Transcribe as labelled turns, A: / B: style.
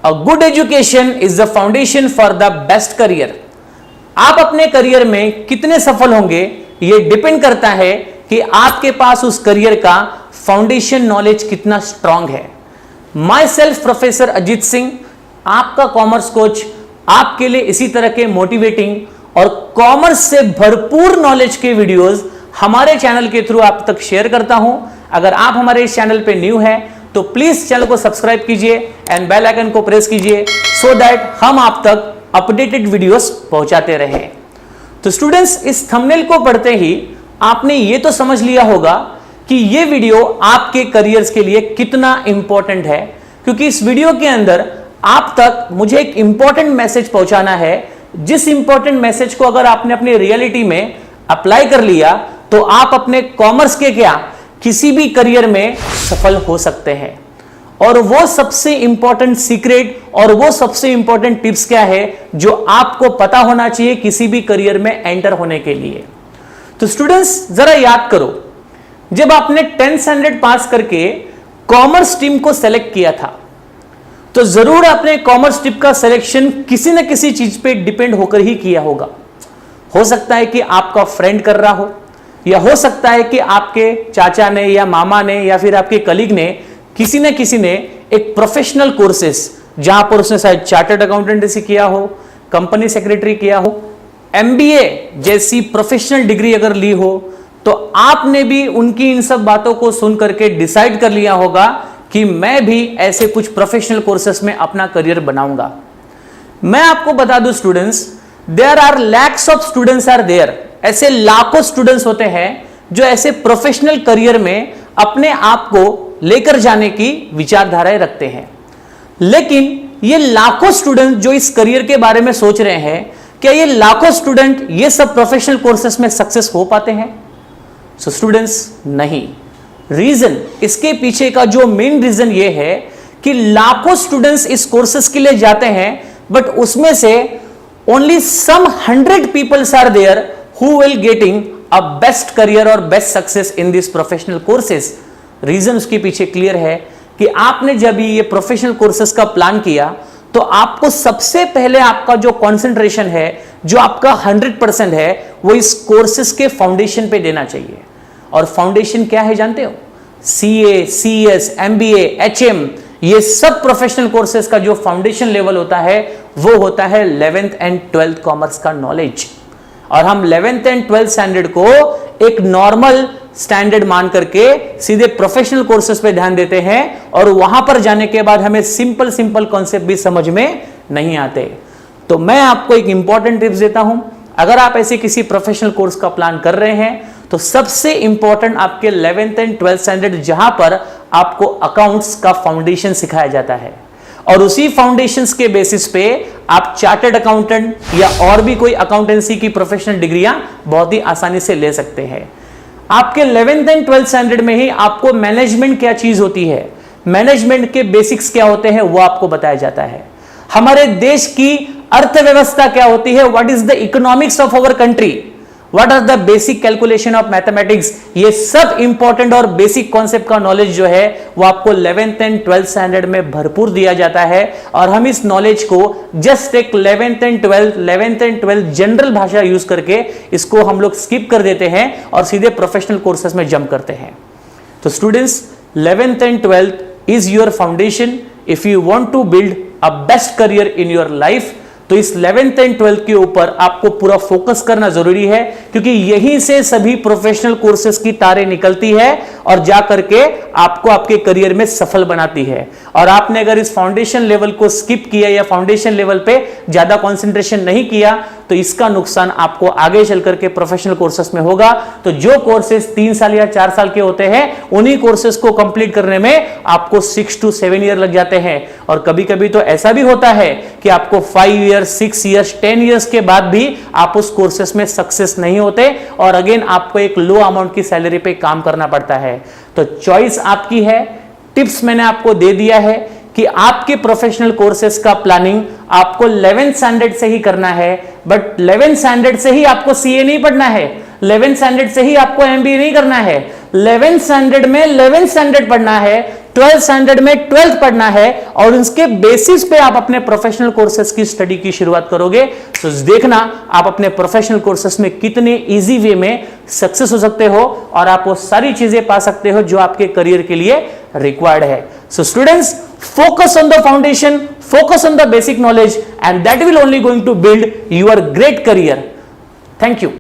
A: A good education is the foundation for the best career. आप अपने career में कितने सफल होंगे यह डिपेंड करता है कि आपके पास उस करियर का फाउंडेशन नॉलेज कितना स्ट्रांग है। My self professor Ajit Singh, आपका कॉमर्स कोच, आपके लिए इसी तरह के मोटिवेटिंग और कॉमर्स से भरपूर नॉलेज के वीडियोस हमारे चैनल के थ्रू आप तक शेयर करता हूं। अगर आप हमारे इस चैनल पे न्यू हैं तो प्लीज चैनल को सब्सक्राइब कीजिए एंड बेल आइकन को प्रेस कीजिए सो दैट हम आप तक अपडेटेड वीडियोस पहुंचाते रहें। तो स्टूडेंट्स, इस थंबनेल को पढ़ते ही आपने ये तो समझ लिया होगा कि ये वीडियो आपके करियर्स के लिए कितना इंपॉर्टेंट है, क्योंकि इस वीडियो के अंदर आप तक मुझे एक इंपॉर्टेंट मैसेज पहुंचाना है, जिस इंपॉर्टेंट मैसेज को अगर आपने अपनी रियलिटी में अप्लाई कर लिया तो आप अपने कॉमर्स के क्या किसी भी करियर में सफल हो सकते हैं। और वो सबसे इंपॉर्टेंट सीक्रेट और वो सबसे इंपॉर्टेंट टिप्स क्या है जो आपको पता होना चाहिए किसी भी करियर में एंटर होने के लिए। तो स्टूडेंट्स, जरा याद करो, जब आपने 10th स्टैंडर्ड पास करके कॉमर्स स्ट्रीम को सेलेक्ट किया था तो जरूर आपने कॉमर्स स्ट्रीम का सिलेक्शन किसी न किसी चीज पे डिपेंड होकर ही किया होगा। हो सकता है कि आपका फ्रेंड कर रहा हो, या हो सकता है कि आपके चाचा ने या मामा ने या फिर आपके कलीग ने किसी न किसी ने एक प्रोफेशनल कोर्सेस जहां पर उसने शायद चार्टर्ड अकाउंटेंसी किया हो, कंपनी सेक्रेटरी किया हो, MBA जैसी प्रोफेशनल डिग्री अगर ली हो, तो आपने भी उनकी इन सब बातों को सुन करके डिसाइड कर लिया होगा कि मैं भी ऐसे कुछ प्रोफेशनल कोर्सेस में अपना करियर बनाऊंगा। मैं आपको बता दूं students, there are lakhs of students are there, ऐसे लाखों स्टूडेंट्स होते हैं जो ऐसे प्रोफेशनल करियर में अपने आप को लेकर जाने की विचारधाराएं रखते हैं। लेकिन ये लाखों स्टूडेंट जो इस करियर के बारे में सोच रहे हैं, क्या ये लाखों स्टूडेंट ये सब प्रोफेशनल कोर्सेस में सक्सेस हो पाते हैं? सो स्टूडेंट्स, नहीं। रीजन, इसके पीछे का जो मेन रीजन ये है कि लाखों स्टूडेंट्स इस कोर्सेस के लिए जाते हैं, बट उसमें से only some 100 peoples are there who will getting a best career और best success in this professional courses. Reason उसके पीछे क्लियर है कि आपने जब ये प्रोफेशनल कोर्सेस का प्लान किया तो आपको सबसे पहले आपका जो कंसंट्रेशन है, जो आपका 100% है, वो इस कोर्सेस के फाउंडेशन पे देना चाहिए। और फाउंडेशन क्या है जानते हो? CA, CS, MBA, HM, ये सब प्रोफेशनल कोर्सेस का जो फाउंडेशन लेवल होता है वो होता है 11th एंड 12th कॉमर्स का नॉलेज। और हम 11th एंड 12th स्टैंडर्ड को एक नॉर्मल स्टैंडर्ड मान करके सीधे प्रोफेशनल कोर्सेस पे ध्यान देते हैं, और वहां पर जाने के बाद हमें सिंपल कॉन्सेप्ट भी समझ में नहीं आते। तो मैं आपको एक इंपॉर्टेंट टिप्स देता हूं, अगर आप ऐसे किसी प्रोफेशनल कोर्स का प्लान कर रहे हैं तो सबसे इंपॉर्टेंट आपके 11th एंड 12th स्टैंडर्ड, जहां पर आपको अकाउंट्स का फाउंडेशन सिखाया जाता है, और उसी फाउंडेशंस के बेसिस पे आप चार्टर्ड अकाउंटेंट या और भी कोई अकाउंटेंसी की प्रोफेशनल डिग्रियां बहुत ही आसानी से ले सकते हैं। आपके 11th एंड 12th स्टैंडर्ड में ही आपको मैनेजमेंट क्या चीज होती है, मैनेजमेंट के बेसिक्स क्या होते हैं वो आपको बताया जाता है। हमारे देश की अर्थव्यवस्था क्या होती है, what is the economics of our country, what are the basic calculation of mathematics, ये सब इंपॉर्टेंट और बेसिक कॉन्सेप्ट का नॉलेज जो है वो आपको 11th एंड 12th स्टैंडर्ड में भरपूर दिया जाता है। और हम इस नॉलेज को जस्ट एक 11th एंड 12th जनरल भाषा यूज करके इसको हम लोग स्किप कर देते हैं और सीधे प्रोफेशनल कोर्सेस में जंप करते हैं। तो students, 11th and 12th is your foundation if you want to build a best career in your life. तो इस 11th एंड 12th के ऊपर आपको पूरा फोकस करना जरूरी है, क्योंकि यहीं से सभी प्रोफेशनल कोर्सेज की तारें निकलती है और जाकर के आपको आपके करियर में सफल बनाती है। और आपने अगर इस फाउंडेशन लेवल को स्किप किया या फाउंडेशन लेवल पे ज्यादा कंसंट्रेशन नहीं किया तो इसका नुकसान आपको आगे चल करके प्रोफेशनल कोर्सेज में होगा। तो जो कोर्सेज 3 साल या 4 साल के होते हैं उन्हीं कोर्सेज को कंप्लीट करने में आपको 6 to 7 ईयर लग जाते हैं। और कभी कभी तो ऐसा भी होता है कि आपको 5 ईयर्स, 6 ईयर्स, 10 ईयर्स के बाद भी आप उस कोर्सेज में सक्सेस नहीं होते और अगेन आपको एक लो अमाउंट की सैलरी पे काम करना पड़ता है। तो चॉइस आपकी है। टिप्स मैंने आपको दे दिया है कि आपके प्रोफेशनल कोर्सेज का प्लानिंग आपको 11th स्टैंडर्ड से ही करना है, बट 11th स्टैंडर्ड से ही आपको CA नहीं पढ़ना है, 11th स्टैंडर्ड से ही आपको MBA नहीं करना है, 11th स्टैंडर्ड में 11th स्टैंडर्ड पढ़ना है, 12th स्टैंडर्ड में 12th पढ़ना है, और उसके बेसिस पे आप अपने प्रोफेशनल कोर्सेज की स्टडी की शुरुआत करोगे। तो देखना आप अपने प्रोफेशनल कोर्सेज में कितने इजी वे में सक्सेस हो सकते हो और आप वो सारी चीजें पा सकते हो जो आपके करियर के लिए रिक्वायर्ड है। So students, focus on the foundation, focus on the basic knowledge, and that will only going to build your great career. Thank you.